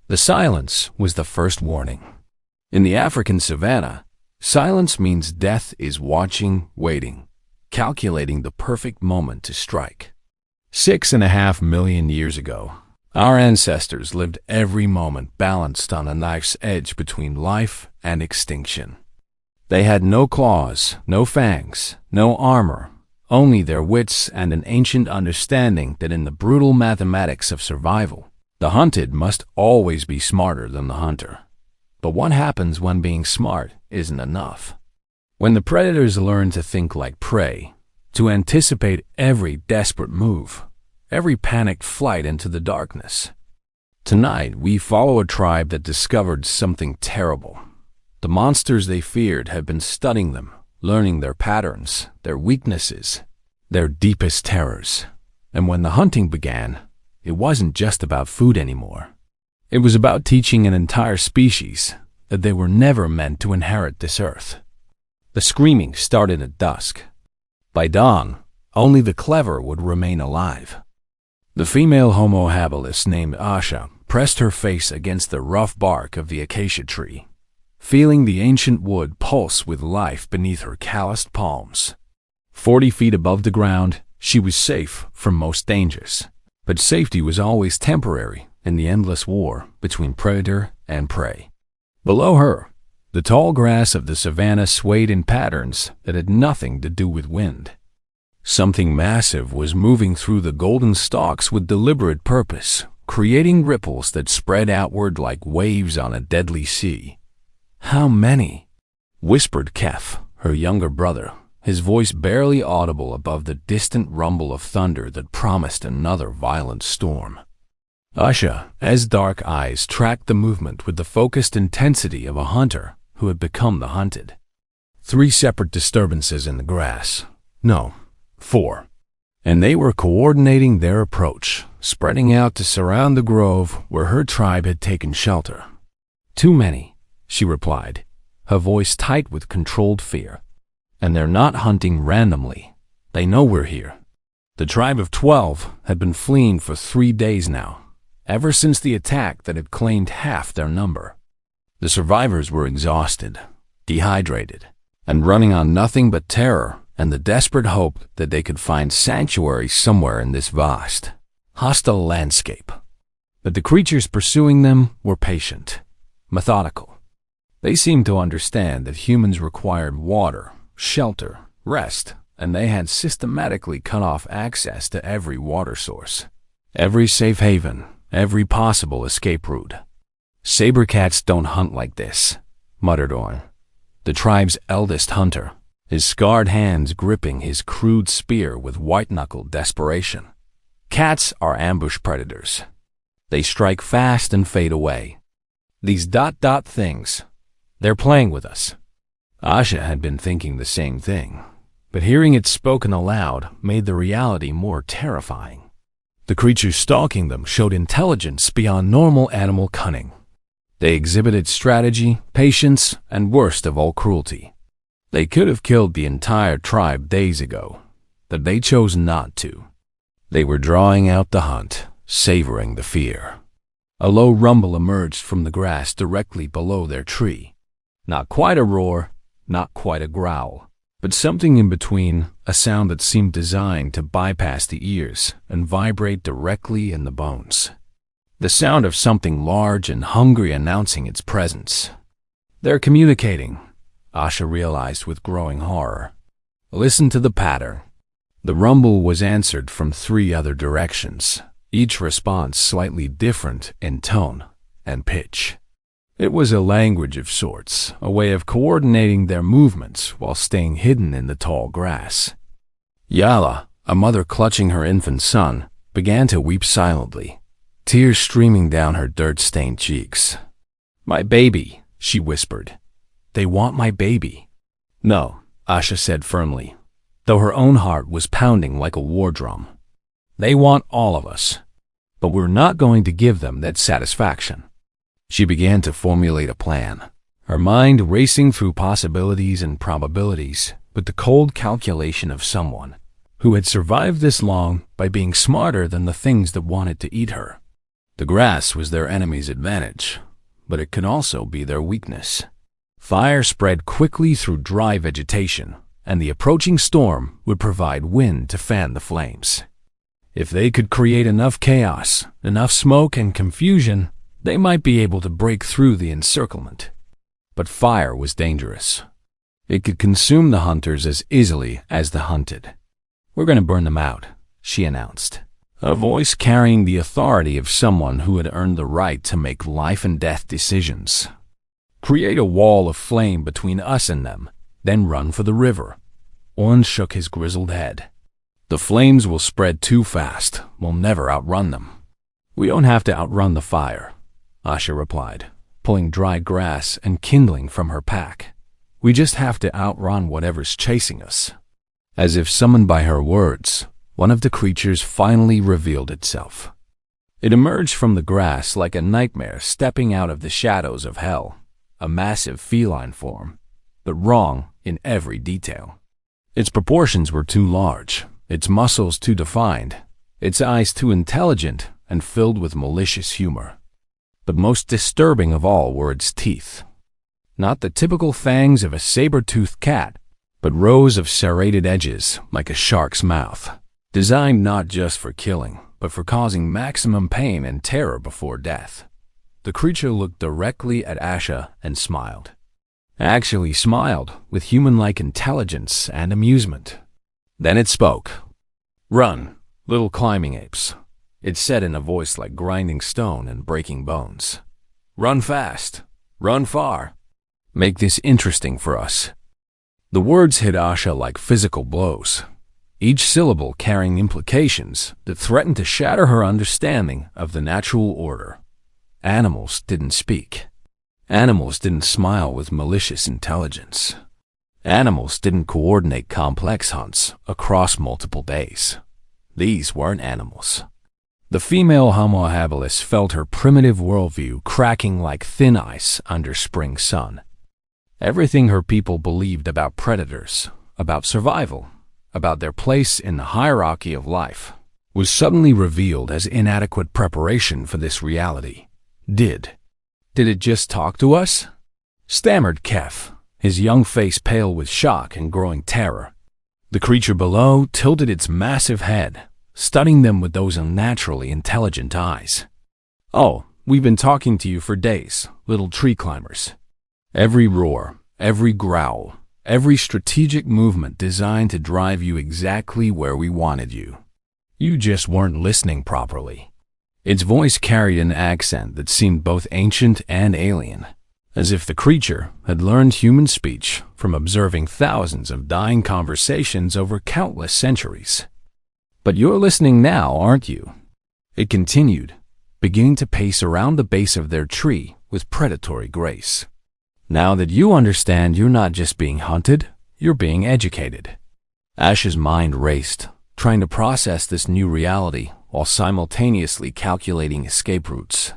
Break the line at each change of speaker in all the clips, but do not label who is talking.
The silence was the first warning. In the African savanna, silence means death is watching, waiting, calculating the perfect moment to strike. 6.5 million years ago, our ancestors lived every moment balanced on a knife's edge between life and extinction. They had no claws, no fangs, no armor, only their wits and an ancient understanding that in the brutal mathematics of survival, the hunted must always be smarter than the hunter. But what happens when being smart isn't enough? When the predators learn to think like prey, to anticipate every desperate move, every panicked flight into the darkness. Tonight, we follow a tribe that discovered something terrible. The monsters they feared had been studying them, learning their patterns, their weaknesses, their deepest terrors. And when the hunting began, it wasn't just about food anymore. It was about teaching an entire species that they were never meant to inherit this earth. The screaming started at dusk. By dawn, only the clever would remain alive. The female Homo habilis named Asha pressed her face against the rough bark of the acacia tree, feeling the ancient wood pulse with life beneath her calloused palms. 40 feet above the ground, she was safe from most dangers. But safety was always temporary in the endless war between predator and prey. Below her, the tall grass of the savanna swayed in patterns that had nothing to do with wind. Something massive was moving through the golden stalks with deliberate purpose, creating ripples that spread outward like waves on a deadly sea. "How many?" whispered Kef, her younger brother, his voice barely audible above the distant rumble of thunder that promised another violent storm. Asha's dark eyes tracked the movement with the focused intensity of a hunter who had become the hunted. 3 separate disturbances in the grass. No, 4. And they were coordinating their approach, spreading out to surround the grove where her tribe had taken shelter. "Too many," she replied, her voice tight with controlled fear. "And they're not hunting randomly. They know we're here." The tribe of 12 had been fleeing for 3 days now, ever since the attack that had claimed half their number. The survivors were exhausted, dehydrated, and running on nothing but terror and the desperate hope that they could find sanctuary somewhere in this vast, hostile landscape. But the creatures pursuing them were patient, methodical. They seemed to understand that humans required water, shelter, rest, and they had systematically cut off access to every water source, every safe haven, every possible escape route. "Saber cats don't hunt like this," muttered Orn, the tribe's eldest hunter, his scarred hands gripping his crude spear with white-knuckled desperation. "Cats are ambush predators. They strike fast and fade away. These ... things, they're playing with us." Asha had been thinking the same thing, but hearing it spoken aloud made the reality more terrifying. The creatures stalking them showed intelligence beyond normal animal cunning. They exhibited strategy, patience, and worst of all, cruelty. They could have killed the entire tribe days ago, but they chose not to. They were drawing out the hunt, savoring the fear. A low rumble emerged from the grass directly below their tree. Not quite a roar, not quite a growl, but something in between, a sound that seemed designed to bypass the ears and vibrate directly in the bones. The sound of something large and hungry announcing its presence. "They're communicating," Asha realized with growing horror. Listen to the pattern. The rumble was answered from 3 other directions, each response slightly different in tone and pitch. It was a language of sorts, a way of coordinating their movements while staying hidden in the tall grass. Yala, a mother clutching her infant son, began to weep silently, tears streaming down her dirt-stained cheeks. "My baby," she whispered. "They want my baby." "No," Asha said firmly, though her own heart was pounding like a war drum. "They want all of us, but we're not going to give them that satisfaction." She began to formulate a plan, her mind racing through possibilities and probabilities with the cold calculation of someone who had survived this long by being smarter than the things that wanted to eat her. The grass was their enemy's advantage, but it could also be their weakness. Fire spread quickly through dry vegetation, and the approaching storm would provide wind to fan the flames. If they could create enough chaos, enough smoke and confusion, they might be able to break through the encirclement. But fire was dangerous. It could consume the hunters as easily as the hunted. "We're going to burn them out," she announced, a voice carrying the authority of someone who had earned the right to make life-and-death decisions. "Create a wall of flame between us and them, then run for the river." Orn shook his grizzled head. "The flames will spread too fast. We'll never outrun them." "We don't have to outrun the fire," Asha replied, pulling dry grass and kindling from her pack. "We just have to outrun whatever's chasing us." As if summoned by her words, one of the creatures finally revealed itself. It emerged from the grass like a nightmare stepping out of the shadows of hell, a massive feline form, but wrong in every detail. Its proportions were too large, its muscles too defined, its eyes too intelligent and filled with malicious humor. But most disturbing of all were its teeth. Not the typical fangs of a saber-toothed cat, but rows of serrated edges like a shark's mouth, designed not just for killing, but for causing maximum pain and terror before death. The creature looked directly at Asha and smiled. Actually smiled with human-like intelligence and amusement. Then it spoke. "Run, little climbing apes," it said in a voice like grinding stone and breaking bones. "Run fast, run far. Make this interesting for us." The words hit Asha like physical blows, each syllable carrying implications that threatened to shatter her understanding of the natural order. Animals didn't speak. Animals didn't smile with malicious intelligence. Animals didn't coordinate complex hunts across multiple days. These weren't animals. The female Homo habilis felt her primitive worldview cracking like thin ice under spring sun. Everything her people believed about predators, about survival, about their place in the hierarchy of life, was suddenly revealed as inadequate preparation for this reality. Did it just talk to us?" stammered Kef, his young face pale with shock and growing terror. The creature below tilted its massive head, studying them with those unnaturally intelligent eyes. "Oh, we've been talking to you for days, little tree climbers." Every roar, every growl, every strategic movement designed to drive you exactly where we wanted you. You just weren't listening properly. Its voice carried an accent that seemed both ancient and alien, as if the creature had learned human speech from observing thousands of dying conversations over countless centuries. "But you're listening now, aren't you?" it continued, beginning to pace around the base of their tree with predatory grace. "Now that you understand you're not just being hunted, you're being educated." Ash's mind raced, trying to process this new reality while simultaneously calculating escape routes.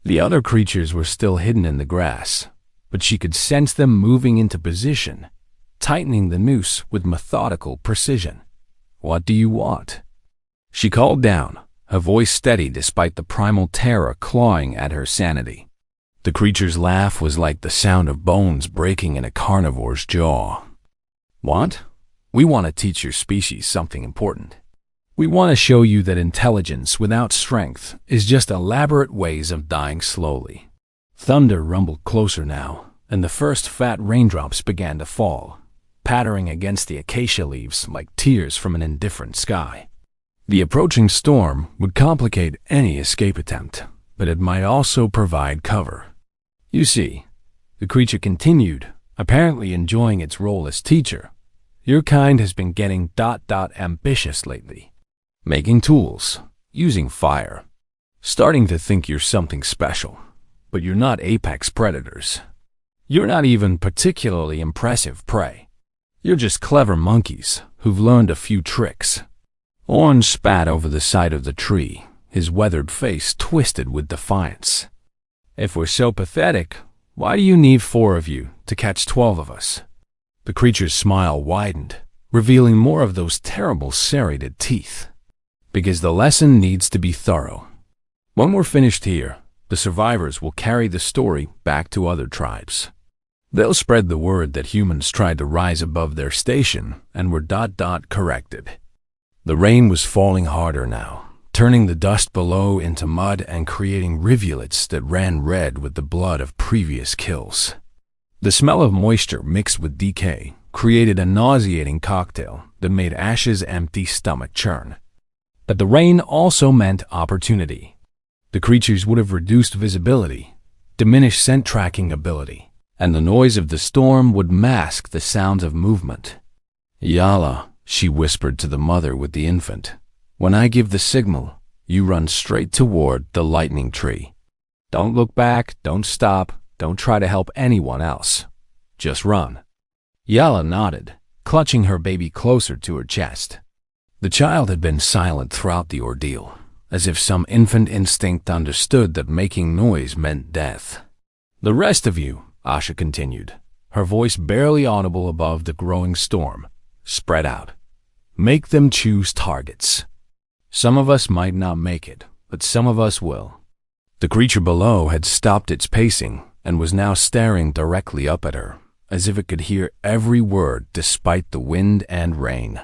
The other creatures were still hidden in the grass, but she could sense them moving into position, tightening the noose with methodical precision. "What do you want?" she called down, her voice steady despite the primal terror clawing at her sanity. The creature's laugh was like the sound of bones breaking in a carnivore's jaw. "What? We want to teach your species something important. We want to show you that intelligence without strength is just elaborate ways of dying slowly." Thunder rumbled closer now, and the first fat raindrops began to fall, pattering against the acacia leaves like tears from an indifferent sky. The approaching storm would complicate any escape attempt, but it might also provide cover. "You see," the creature continued, apparently enjoying its role as teacher, "your kind has been getting ambitious lately. Making tools, using fire, starting to think you're something special, but you're not apex predators. You're not even particularly impressive prey. You're just clever monkeys who've learned a few tricks." Orn spat over the side of the tree, his weathered face twisted with defiance. "If we're so pathetic, why do you need 4 of you to catch 12 of us?" The creature's smile widened, revealing more of those terrible serrated teeth. "Because the lesson needs to be thorough. When we're finished here, the survivors will carry the story back to other tribes. They'll spread the word that humans tried to rise above their station and were corrected. The rain was falling harder now, turning the dust below into mud and creating rivulets that ran red with the blood of previous kills. The smell of moisture mixed with decay created a nauseating cocktail that made Ash's empty stomach churn. But the rain also meant opportunity. The creatures would have reduced visibility, diminished scent tracking ability, and the noise of the storm would mask the sounds of movement. "Yala," she whispered to the mother with the infant, "when I give the signal, you run straight toward the lightning tree. Don't look back, don't stop, don't try to help anyone else. Just run." Yala nodded, clutching her baby closer to her chest. The child had been silent throughout the ordeal, as if some infant instinct understood that making noise meant death. "The rest of you," Asha continued, her voice barely audible above the growing storm, "spread out. Make them choose targets. Some of us might not make it, but some of us will." The creature below had stopped its pacing and was now staring directly up at her, as if it could hear every word despite the wind and rain.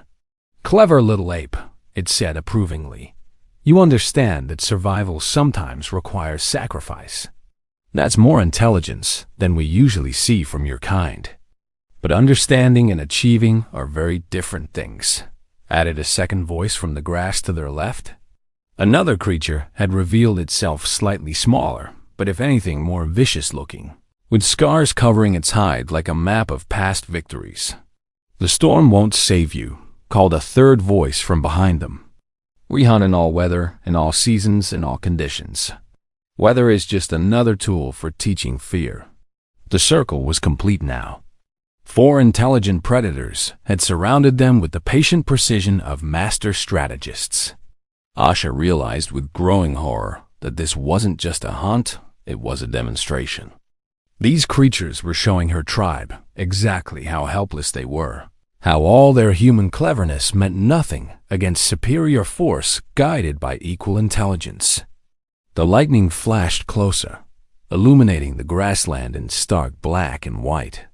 "Clever little ape," it said approvingly. "You understand that survival sometimes requires sacrifice. That's more intelligence than we usually see from your kind. But understanding and achieving are very different things," added a second voice from the grass to their left. Another creature had revealed itself slightly smaller, but if anything more vicious looking, with scars covering its hide like a map of past victories. "The storm won't save you," called a third voice from behind them. "We hunt in all weather, in all seasons, in all conditions. Weather is just another tool for teaching fear." The circle was complete now. 4 intelligent predators had surrounded them with the patient precision of master strategists. Asha realized with growing horror that this wasn't just a hunt, it was a demonstration. These creatures were showing her tribe exactly how helpless they were, how all their human cleverness meant nothing against superior force guided by equal intelligence. The lightning flashed closer, illuminating the grassland in stark black and white.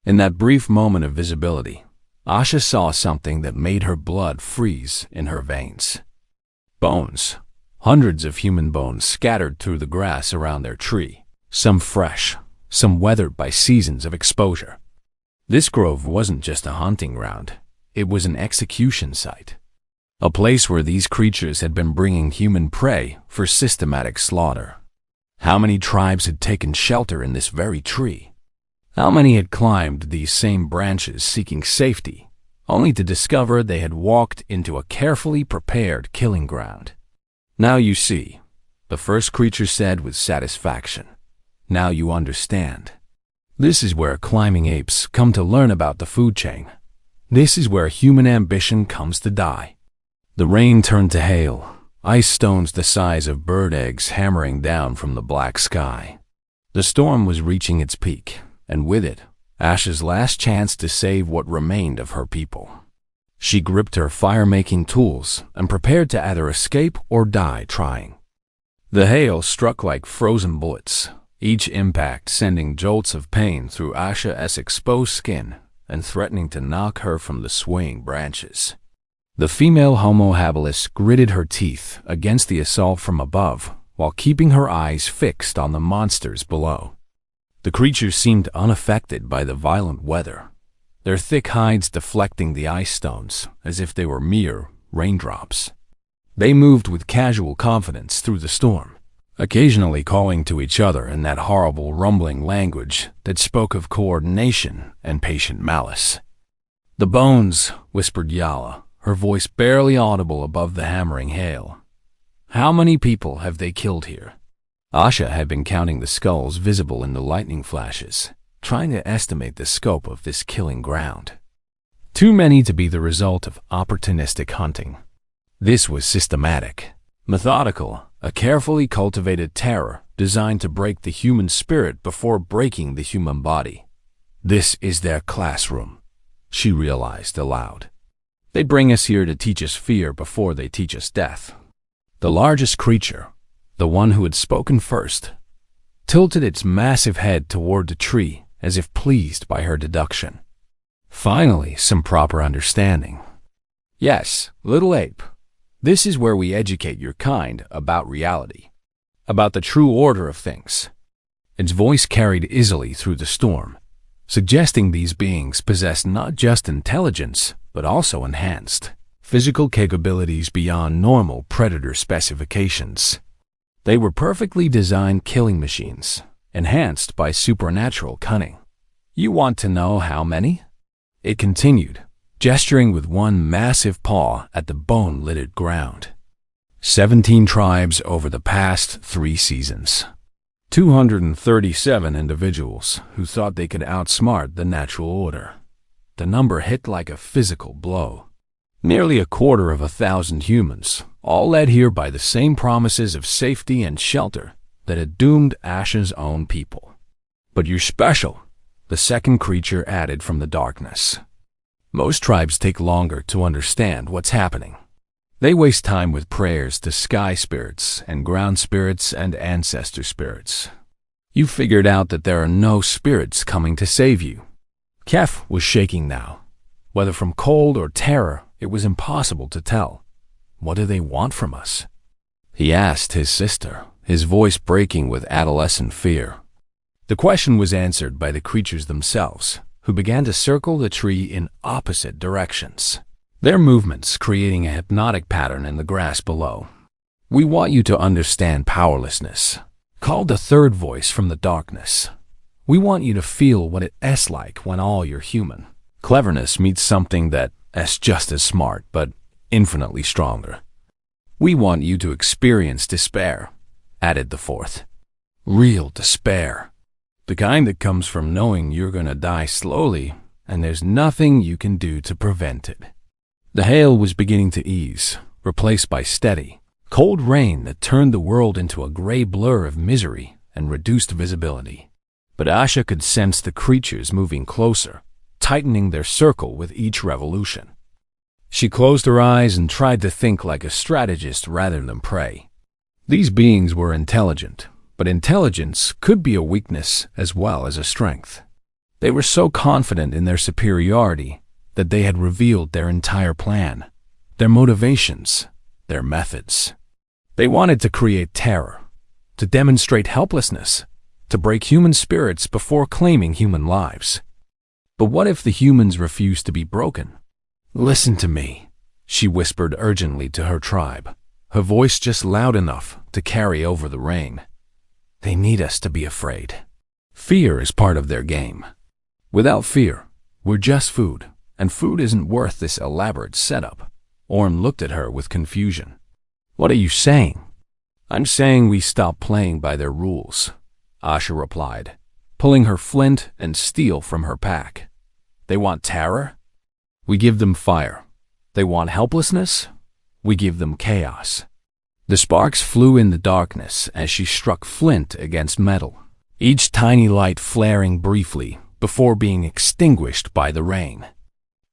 In that brief moment of visibility, Asha saw something that made her blood freeze in her veins. Bones. Hundreds of human bones scattered through the grass around their tree, some fresh, some weathered by seasons of exposure. This grove wasn't just a hunting ground, it was an execution site. A place where these creatures had been bringing human prey for systematic slaughter. How many tribes had taken shelter in this very tree? How many had climbed these same branches seeking safety, only to discover they had walked into a carefully prepared killing ground? "Now you see," the first creature said with satisfaction. "Now you understand. This is where climbing apes come to learn about the food chain. This is where human ambition comes to die." The rain turned to hail, ice stones the size of bird eggs hammering down from the black sky. The storm was reaching its peak, and with it, Asha's last chance to save what remained of her people. She gripped her fire-making tools and prepared to either escape or die trying. The hail struck like frozen bullets, each impact sending jolts of pain through Asha's exposed skin and threatening to knock her from the swaying branches. The female Homo habilis gritted her teeth against the assault from above while keeping her eyes fixed on the monsters below. The creatures seemed unaffected by the violent weather, their thick hides deflecting the ice stones as if they were mere raindrops. They moved with casual confidence through the storm, occasionally calling to each other in that horrible rumbling language that spoke of coordination and patient malice. "The bones," whispered Yala, her voice barely audible above the hammering hail. "How many people have they killed here?" Asha had been counting the skulls visible in the lightning flashes, trying to estimate the scope of this killing ground. Too many to be the result of opportunistic hunting. This was systematic, methodical, a carefully cultivated terror designed to break the human spirit before breaking the human body. "This is their classroom," she realized aloud. "They bring us here to teach us fear before they teach us death." The largest creature, the one who had spoken first, tilted its massive head toward the tree as if pleased by her deduction. Finally, some proper understanding. Yes, little ape, this is where we educate your kind about reality, about the true order of things. Its voice carried easily through the storm, suggesting these beings possessed not just intelligence, but also enhanced physical capabilities beyond normal predator specifications. They were perfectly designed killing machines, enhanced by supernatural cunning. You want to know how many? It continued, gesturing with one massive paw at the bone-littered ground. 17 tribes over the past 3 seasons. 237 individuals who thought they could outsmart the natural order. The number hit like a physical blow. Nearly 250,000 humans, all led here by the same promises of safety and shelter that had doomed Asha's own people. But you're special, the second creature added from the darkness. Most tribes take longer to understand what's happening. They waste time with prayers to sky spirits and ground spirits and ancestor spirits. You figured out that there are no spirits coming to save you. Kef was shaking now. Whether from cold or terror, it was impossible to tell. What do they want from us? He asked his sister, his voice breaking with adolescent fear. The question was answered by the creatures themselves, who began to circle the tree in opposite directions, their movements creating a hypnotic pattern in the grass below. We want you to understand powerlessness, called the third voice from the darkness. We want you to feel what it's like when all you're human. Cleverness meets something that's just as smart, but infinitely stronger. We want you to experience despair, added the fourth. Real despair. The kind that comes from knowing you're gonna die slowly, and there's nothing you can do to prevent it. The hail was beginning to ease, replaced by steady, cold rain that turned the world into a gray blur of misery and reduced visibility. But Asha could sense the creatures moving closer, tightening their circle with each revolution. She closed her eyes and tried to think like a strategist rather than prey. These beings were intelligent, but intelligence could be a weakness as well as a strength. They were so confident in their superiority that they had revealed their entire plan, their motivations, their methods. They wanted to create terror, to demonstrate helplessness, to break human spirits before claiming human lives. But what if the humans refused to be broken? Listen to me, she whispered urgently to her tribe, her voice just loud enough to carry over the rain. They need us to be afraid. Fear is part of their game. Without fear, we're just food, and food isn't worth this elaborate setup. Orm looked at her with confusion. What are you saying? I'm saying we stop playing by their rules, Asha replied, pulling her flint and steel from her pack. They want terror? We give them fire. They want helplessness? We give them chaos. The sparks flew in the darkness as she struck flint against metal, each tiny light flaring briefly before being extinguished by the rain.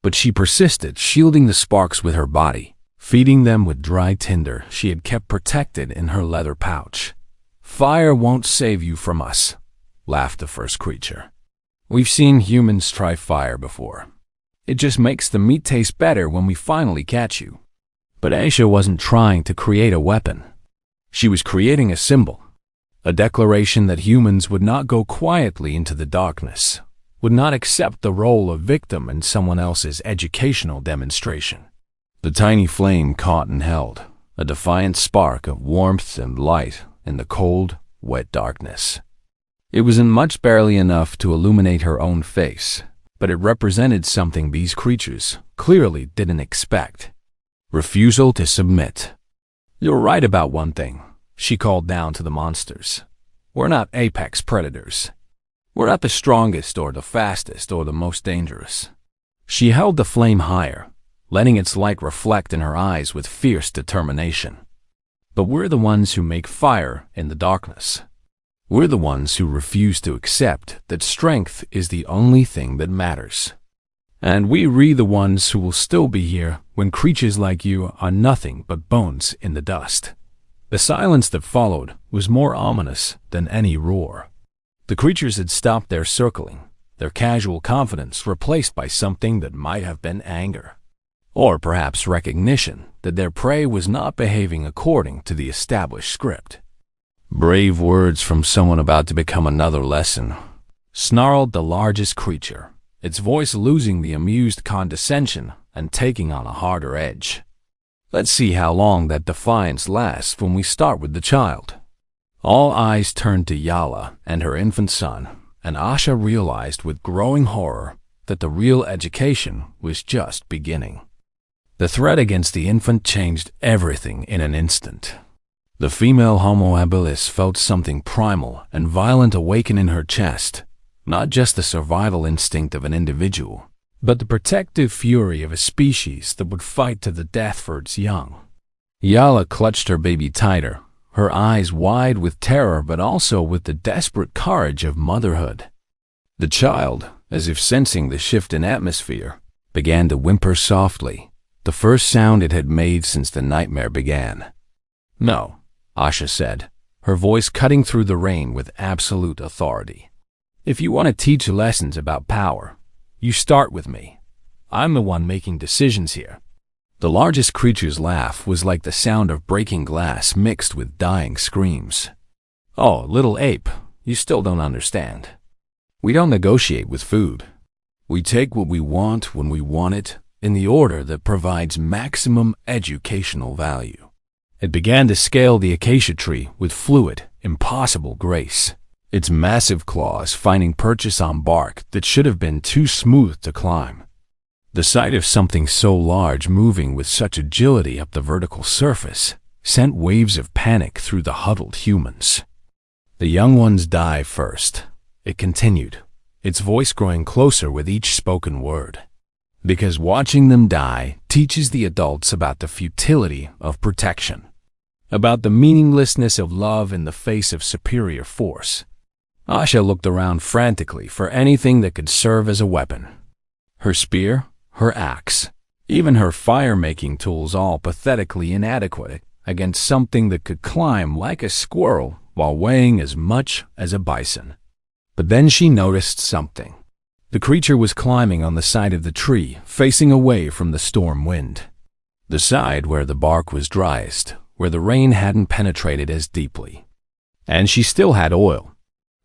But she persisted, shielding the sparks with her body, feeding them with dry tinder she had kept protected in her leather pouch. Fire won't save you from us, laughed the first creature. We've seen humans try fire before. It just makes the meat taste better when we finally catch you. But Asha wasn't trying to create a weapon. She was creating a symbol, a declaration that humans would not go quietly into the darkness, would not accept the role of victim in someone else's educational demonstration. The tiny flame caught and held, a defiant spark of warmth and light in the cold, wet darkness. It wasn't much, barely enough to illuminate her own face, but it represented something these creatures clearly didn't expect. Refusal to submit. You're right about one thing, she called down to the monsters. We're not apex predators. We're not the strongest or the fastest or the most dangerous. She held the flame higher, letting its light reflect in her eyes with fierce determination. But we're the ones who make fire in the darkness. We're the ones who refuse to accept that strength is the only thing that matters. And we're the ones who will still be here when creatures like you are nothing but bones in the dust. The silence that followed was more ominous than any roar. The creatures had stopped their circling, their casual confidence replaced by something that might have been anger. Or perhaps recognition that their prey was not behaving according to the established script. "Brave words from someone about to become another lesson," snarled the largest creature, its voice losing the amused condescension and taking on a harder edge. "Let's see how long that defiance lasts when we start with the child." All eyes turned to Yala and her infant son, and Asha realized with growing horror that the real education was just beginning. The threat against the infant changed everything in an instant. The female Homo habilis felt something primal and violent awaken in her chest, not just the survival instinct of an individual, but the protective fury of a species that would fight to the death for its young. Yala clutched her baby tighter, her eyes wide with terror but also with the desperate courage of motherhood. The child, as if sensing the shift in atmosphere, began to whimper softly, the first sound it had made since the nightmare began. "No," Asha said, her voice cutting through the rain with absolute authority. "If you want to teach lessons about power, you start with me. I'm the one making decisions here." The largest creature's laugh was like the sound of breaking glass mixed with dying screams. "Oh, little ape, you still don't understand. We don't negotiate with food. We take what we want when we want it, in the order that provides maximum educational value." It began to scale the acacia tree with fluid, impossible grace, its massive claws finding purchase on bark that should have been too smooth to climb. The sight of something so large moving with such agility up the vertical surface sent waves of panic through the huddled humans. "The young ones die first," it continued, its voice growing closer with each spoken word. "Because watching them die teaches the adults about the futility of protection, about the meaninglessness of love in the face of superior force." Asha looked around frantically for anything that could serve as a weapon. Her spear, her axe, even her fire-making tools all pathetically inadequate against something that could climb like a squirrel while weighing as much as a bison. But then she noticed something. The creature was climbing on the side of the tree, facing away from the storm wind. The side where the bark was driest, where the rain hadn't penetrated as deeply. And she still had oil.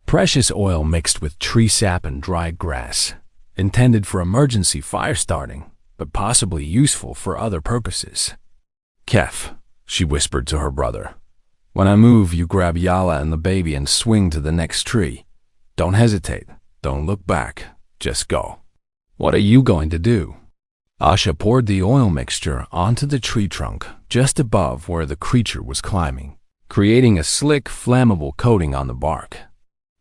Precious oil mixed with tree sap and dried grass, intended for emergency fire starting, but possibly useful for other purposes. "Kef," she whispered to her brother. "When I move, you grab Yala and the baby and swing to the next tree. Don't hesitate. Don't look back. Just go." "What are you going to do?" Asha poured the oil mixture onto the tree trunk just above where the creature was climbing, creating a slick, flammable coating on the bark.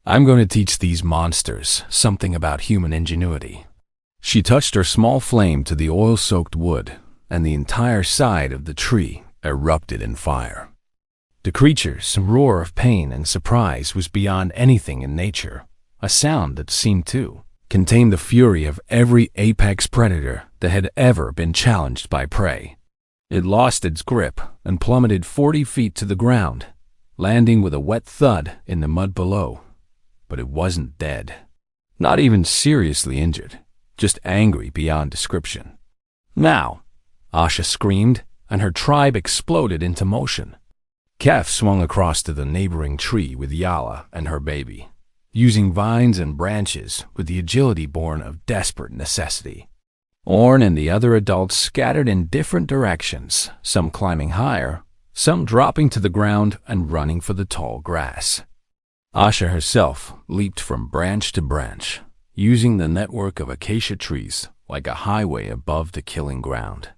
"I'm going to teach these monsters something about human ingenuity." She touched her small flame to the oil-soaked wood, and the entire side of the tree erupted in fire. The creature's roar of pain and surprise was beyond anything in nature, a sound that seemed to contain the fury of every apex predator that had ever been challenged by prey. It lost its grip and plummeted 40 feet to the ground, landing with a wet thud in the mud below. But it wasn't dead. Not even seriously injured, just angry beyond description. "Now!" Asha screamed, and her tribe exploded into motion. Kef swung across to the neighboring tree with Yala and her baby, using vines and branches with the agility born of desperate necessity. Orn and the other adults scattered in different directions, some climbing higher, some dropping to the ground and running for the tall grass. Asha herself leaped from branch to branch, using the network of acacia trees like a highway above the killing ground.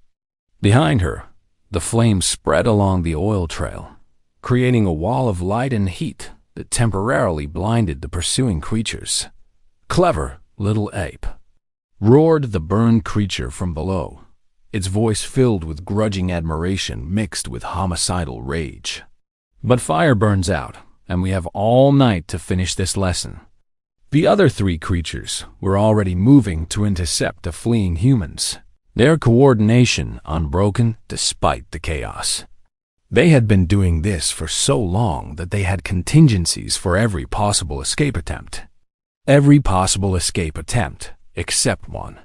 Behind her, the flames spread along the oil trail, creating a wall of light and heat that temporarily blinded the pursuing creatures. "Clever little ape," roared the burned creature from below, its voice filled with grudging admiration mixed with homicidal rage. "But fire burns out, and we have all night to finish this lesson." The other 3 creatures were already moving to intercept the fleeing humans, their coordination unbroken despite the chaos. They had been doing this for so long that they had contingencies for every possible escape attempt. Every possible escape attempt, except one.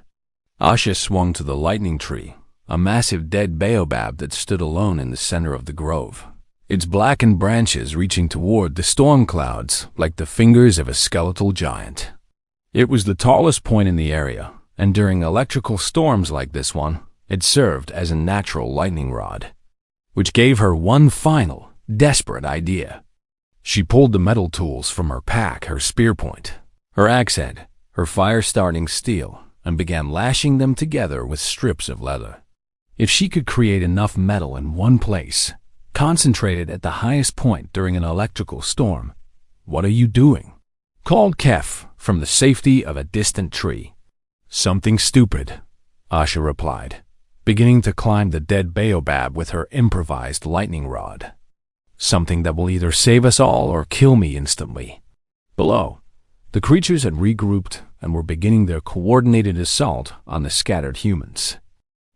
Asha swung to the lightning tree, a massive dead baobab that stood alone in the center of the grove, its blackened branches reaching toward the storm clouds like the fingers of a skeletal giant. It was the tallest point in the area, and during electrical storms like this one, it served as a natural lightning rod, which gave her one final, desperate idea. She pulled the metal tools from her pack, her spear point, her axe head, her fire-starting steel, and began lashing them together with strips of leather. If she could create enough metal in one place, concentrated at the highest point during an electrical storm, "What are you doing?" called Kef from the safety of a distant tree. "Something stupid," Asha replied, beginning to climb the dead baobab with her improvised lightning rod. "Something that will either save us all or kill me instantly." Below, the creatures had regrouped and were beginning their coordinated assault on the scattered humans.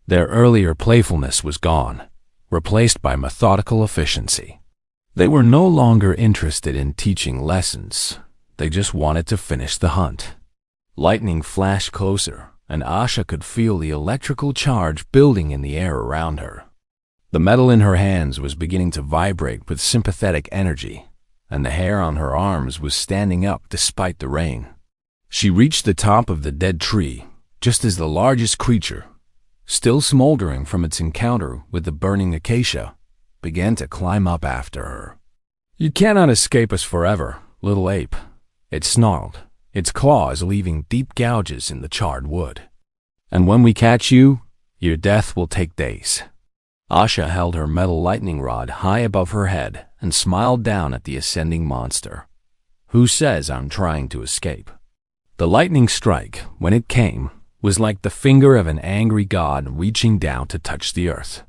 Their earlier playfulness was gone, replaced by methodical efficiency. They were no longer interested in teaching lessons. They just wanted to finish the hunt. Lightning flashed closer, and Asha could feel the electrical charge building in the air around her. The metal in her hands was beginning to vibrate with sympathetic energy, and the hair on her arms was standing up despite the rain. She reached the top of the dead tree, just as the largest creature, still smoldering from its encounter with the burning acacia, began to climb up after her. "You cannot escape us forever, little ape," it snarled, its claws leaving deep gouges in the charred wood. "And when we catch you, your death will take days." Asha held her metal lightning rod high above her head and smiled down at the ascending monster. "Who says I'm trying to escape?" The lightning strike, when it came, was like the finger of an angry god reaching down to touch the earth.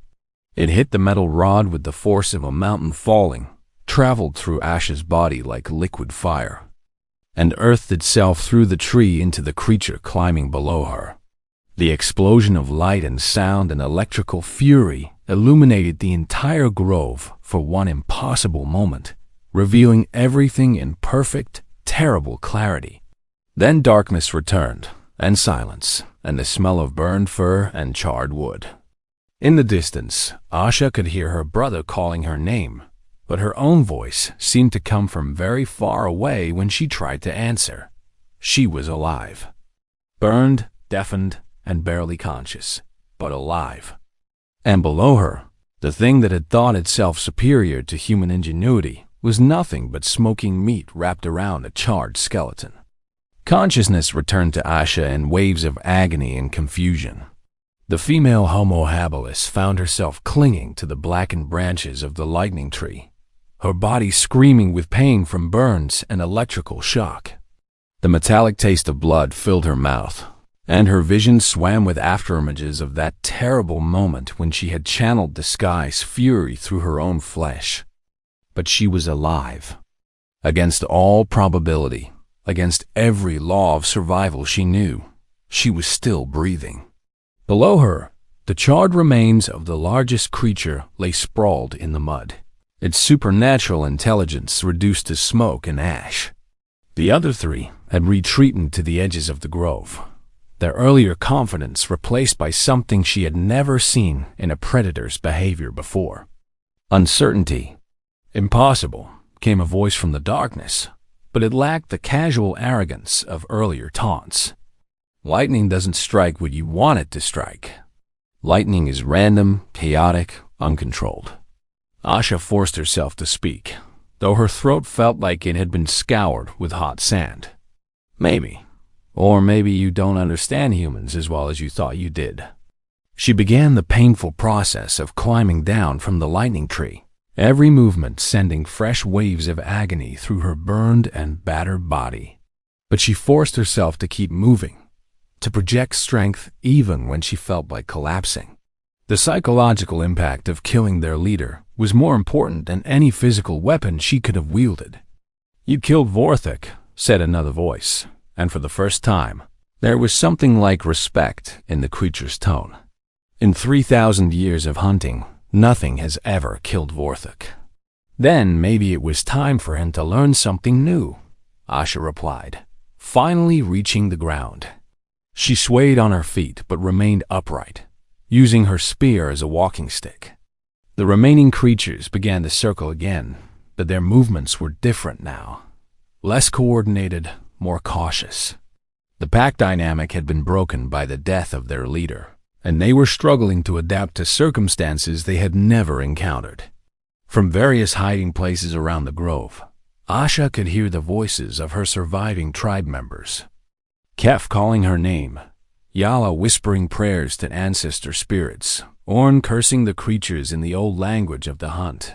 It hit the metal rod with the force of a mountain falling, traveled through Asha's body like liquid fire, and earthed itself through the tree into the creature climbing below her. The explosion of light and sound and electrical fury illuminated the entire grove for one impossible moment, revealing everything in perfect, terrible clarity. Then darkness returned, and silence, and the smell of burned fur and charred wood. In the distance, Asha could hear her brother calling her name, but her own voice seemed to come from very far away when she tried to answer. She was alive. Burned, deafened, and barely conscious, but alive. And below her, the thing that had thought itself superior to human ingenuity was nothing but smoking meat wrapped around a charred skeleton. Consciousness returned to Asha in waves of agony and confusion. The female Homo habilis found herself clinging to the blackened branches of the lightning tree, her body screaming with pain from burns and electrical shock. The metallic taste of blood filled her mouth, and her vision swam with afterimages of that terrible moment when she had channeled the sky's fury through her own flesh. But she was alive. Against all probability, against every law of survival she knew, she was still breathing. Below her, the charred remains of the largest creature lay sprawled in the mud, its supernatural intelligence reduced to smoke and ash. The other three had retreated to the edges of the grove, their earlier confidence replaced by something she had never seen in a predator's behavior before. Uncertainty. "Impossible," came a voice from the darkness, but it lacked the casual arrogance of earlier taunts. Lightning doesn't strike what you want it to strike. Lightning is random, chaotic, uncontrolled. Asha forced herself to speak, though her throat felt like it had been scoured with hot sand. "Maybe. Or maybe you don't understand humans as well as you thought you did." She began the painful process of climbing down from the lightning tree, every movement sending fresh waves of agony through her burned and battered body. But she forced herself to keep moving, to project strength even when she felt like collapsing. The psychological impact of killing their leader was more important than any physical weapon she could have wielded. "You killed Vorthik," said another voice, and for the first time, there was something like respect in the creature's tone. "In 3,000 years of hunting, Nothing has ever killed Vorthik. Then maybe it was time for him to learn something new, Asha replied, finally reaching the ground. She swayed on her feet but remained upright, using her spear as a walking stick. The remaining creatures began to circle again, but their movements were different now. Less coordinated, more cautious. The pack dynamic had been broken by the death of their leader, and they were struggling to adapt to circumstances they had never encountered. From various hiding places around the grove, Asha could hear the voices of her surviving tribe members. Kef calling her name, Yala whispering prayers to ancestor spirits, Orn cursing the creatures in the old language of the hunt.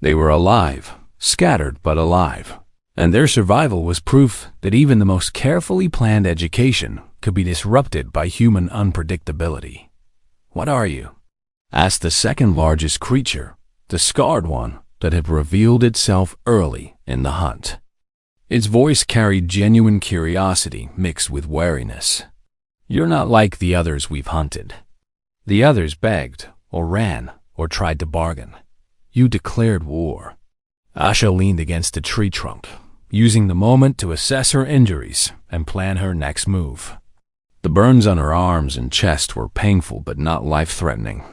They were alive, scattered but alive, and their survival was proof that even the most carefully planned education could be disrupted by human unpredictability. "What are you?" asked the second largest creature, the scarred one that had revealed itself early in the hunt. Its voice carried genuine curiosity mixed with wariness. "You're not like the others we've hunted." The others begged, or ran, or tried to bargain. You declared war. Asha leaned against a tree trunk, using the moment to assess her injuries and plan her next move. The burns on her arms and chest were painful but not life-threatening.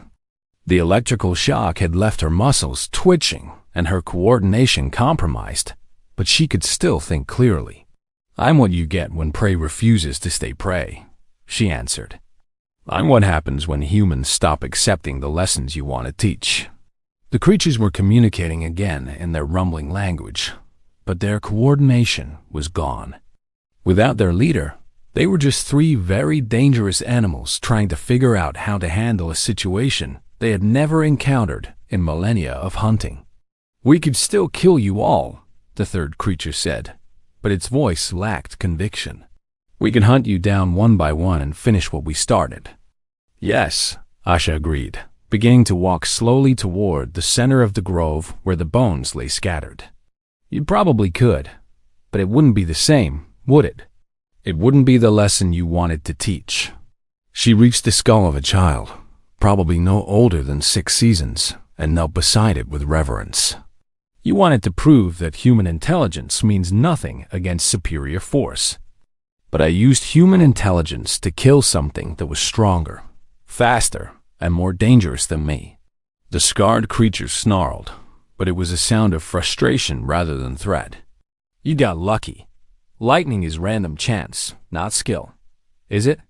The electrical shock had left her muscles twitching and her coordination compromised, but she could still think clearly. "I'm what you get when prey refuses to stay prey," she answered. "I'm what happens when humans stop accepting the lessons you want to teach." The creatures were communicating again in their rumbling language, but their coordination was gone. Without their leader, they were just three very dangerous animals trying to figure out how to handle a situation they had never encountered in millennia of hunting. "We could still kill you all," the third creature said, but its voice lacked conviction. "We can hunt you down one by one and finish what we started." "Yes," Asha agreed, beginning to walk slowly toward the center of the grove where the bones lay scattered. "You probably could, but it wouldn't be the same, would it? It wouldn't be the lesson you wanted to teach." She reached the skull of a child, probably no older than 6 seasons, and knelt beside it with reverence. "You wanted to prove that human intelligence means nothing against superior force. But I used human intelligence to kill something that was stronger, faster, and more dangerous than me." The scarred creature snarled, but it was a sound of frustration rather than threat. "You got lucky. Lightning is random chance, not skill. Is it?"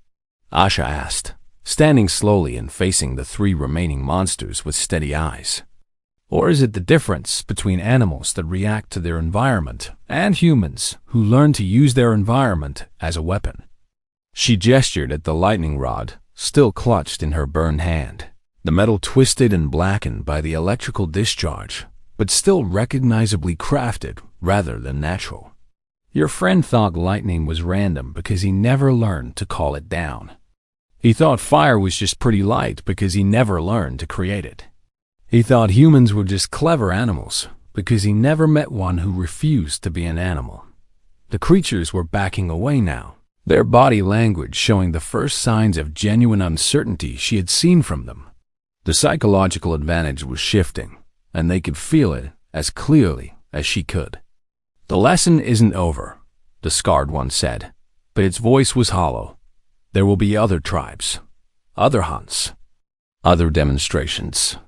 Asha asked, standing slowly and facing the 3 remaining monsters with steady eyes. "Or is it the difference between animals that react to their environment and humans who learn to use their environment as a weapon?" She gestured at the lightning rod, still clutched in her burned hand. The metal twisted and blackened by the electrical discharge, but still recognizably crafted rather than natural. "Your friend thought lightning was random because he never learned to call it down. He thought fire was just pretty light because he never learned to create it. He thought humans were just clever animals because he never met one who refused to be an animal." The creatures were backing away now, their body language showing the first signs of genuine uncertainty she had seen from them. The psychological advantage was shifting, and they could feel it as clearly as she could. "The lesson isn't over," the scarred one said, but its voice was hollow. "There will be other tribes, other hunts, other demonstrations."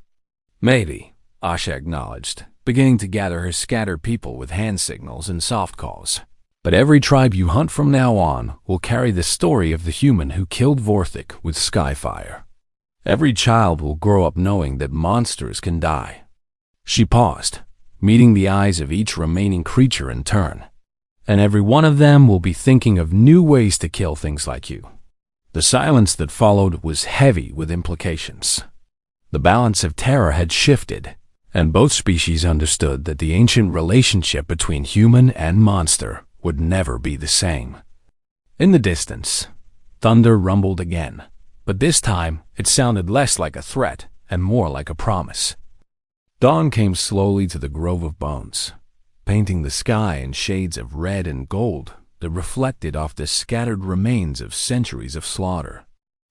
"Maybe," Asha acknowledged, beginning to gather her scattered people with hand signals and soft calls. "But every tribe you hunt from now on will carry the story of the human who killed Vorthik with skyfire. Every child will grow up knowing that monsters can die." She paused, meeting the eyes of each remaining creature in turn. "And every one of them will be thinking of new ways to kill things like you." The silence that followed was heavy with implications. The balance of terror had shifted, and both species understood that the ancient relationship between human and monster would never be the same. In the distance, thunder rumbled again, but this time it sounded less like a threat and more like a promise. Dawn came slowly to the grove of bones, painting the sky in shades of red and gold that reflected off the scattered remains of centuries of slaughter.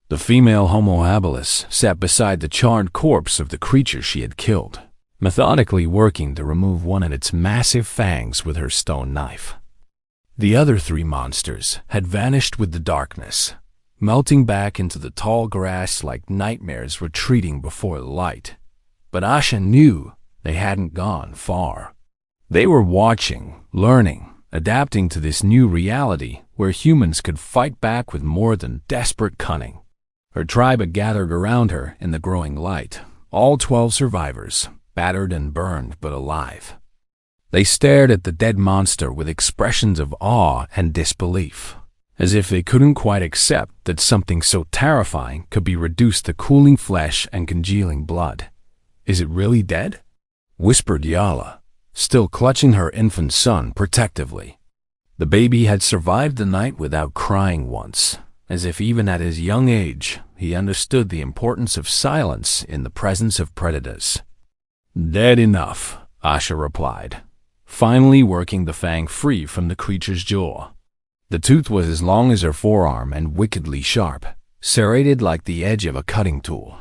The female Homo habilis sat beside the charred corpse of the creature she had killed, methodically working to remove one of its massive fangs with her stone knife. The other three monsters had vanished with the darkness, melting back into the tall grass like nightmares retreating before the light. But Asha knew they hadn't gone far. They were watching, learning, adapting to this new reality where humans could fight back with more than desperate cunning. Her tribe had gathered around her in the growing light, all 12 survivors, battered and burned but alive. They stared at the dead monster with expressions of awe and disbelief, as if they couldn't quite accept that something so terrifying could be reduced to cooling flesh and congealing blood. "Is it really dead?" whispered Yala, still clutching her infant son protectively. The baby had survived the night without crying once, as if even at his young age he understood the importance of silence in the presence of predators. "Dead enough," Asha replied, finally working the fang free from the creature's jaw. The tooth was as long as her forearm and wickedly sharp, serrated like the edge of a cutting tool.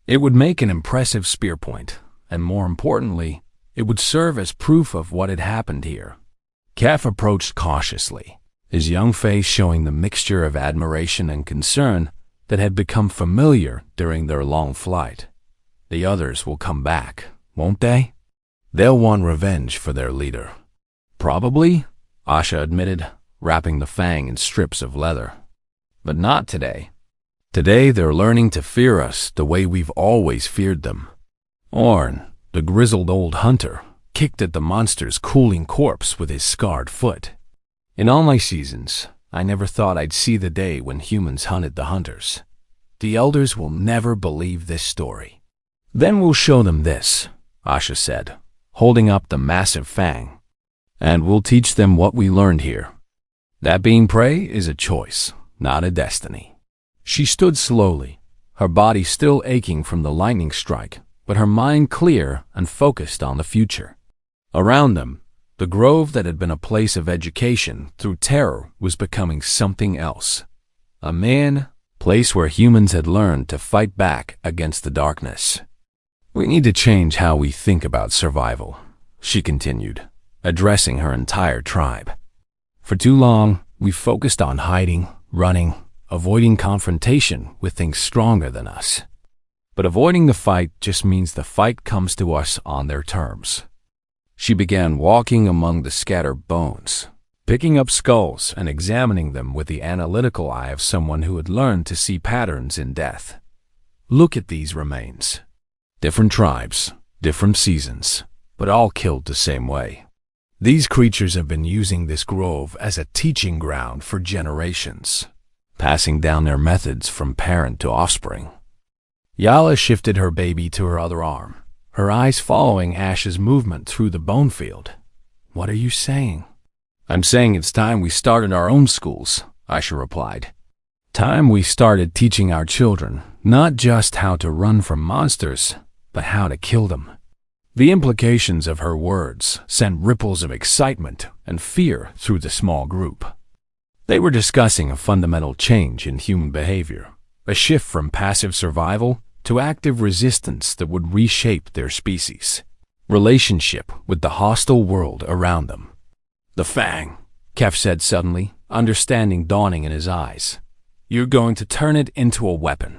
It would make an impressive spear point, and more importantly, it would serve as proof of what had happened here. Kef approached cautiously, his young face showing the mixture of admiration and concern that had become familiar during their long flight. "The others will come back, won't they? They'll want revenge for their leader." "Probably," Asha admitted, wrapping the fang in strips of leather. "But not today. Today they're learning to fear us the way we've always feared them." Orn, the grizzled old hunter, kicked at the monster's cooling corpse with his scarred foot. "In all my seasons, I never thought I'd see the day when humans hunted the hunters. The elders will never believe this story." "Then we'll show them this," Asha said, holding up the massive fang. "And we'll teach them what we learned here. That being prey is a choice, not a destiny." She stood slowly, her body still aching from the lightning strike, but her mind clear and focused on the future. Around them, the grove that had been a place of education through terror was becoming something else. A place where humans had learned to fight back against the darkness. "We need to change how we think about survival," she continued, addressing her entire tribe. "For too long, we focused on hiding, running, avoiding confrontation with things stronger than us. But avoiding the fight just means the fight comes to us on their terms." She began walking among the scattered bones, picking up skulls and examining them with the analytical eye of someone who had learned to see patterns in death. "Look at these remains. Different tribes, different seasons, but all killed the same way. These creatures have been using this grove as a teaching ground for generations, passing down their methods from parent to offspring." Yala shifted her baby to her other arm, her eyes following Ash's movement through the bone field. "What are you saying?" "I'm saying it's time we started our own schools," Asha replied. "Time we started teaching our children not just how to run from monsters, but how to kill them." The implications of her words sent ripples of excitement and fear through the small group. They were discussing a fundamental change in human behavior, a shift from passive survival to active resistance that would reshape their species' relationship with the hostile world around them. "The fang," Kef said suddenly, understanding dawning in his eyes. "You're going to turn it into a weapon."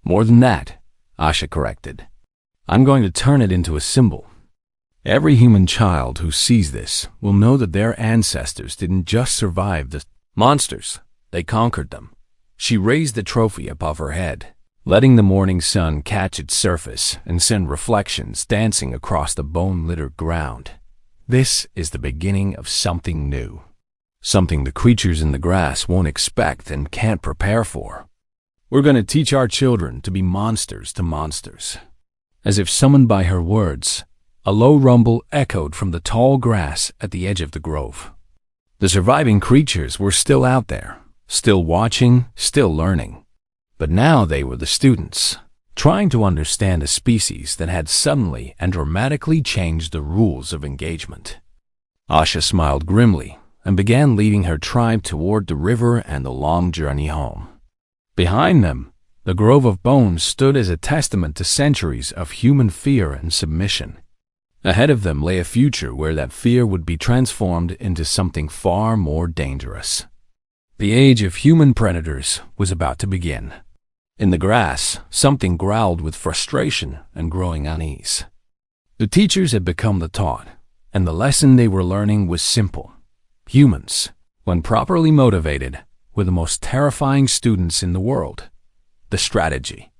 "More than that," Asha corrected. "I'm going to turn it into a symbol. Every human child who sees this will know that their ancestors didn't just survive the monsters, they conquered them." She raised the trophy above her head, letting the morning sun catch its surface and send reflections dancing across the bone-littered ground. "This is the beginning of something new, something the creatures in the grass won't expect and can't prepare for. We're going to teach our children to be monsters to monsters." As if summoned by her words, a low rumble echoed from the tall grass at the edge of the grove. The surviving creatures were still out there, still watching, still learning. But now they were the students, trying to understand a species that had suddenly and dramatically changed the rules of engagement. Asha smiled grimly and began leading her tribe toward the river and the long journey home. Behind them, The grove of bones stood as a testament to centuries of human fear and submission. Ahead of them lay a future where that fear would be transformed into something far more dangerous. The age of human predators was about to begin. In the grass, something growled with frustration and growing unease. The teachers had become the taught, and the lesson they were learning was simple. Humans, when properly motivated, were the most terrifying students in the world. The strategy,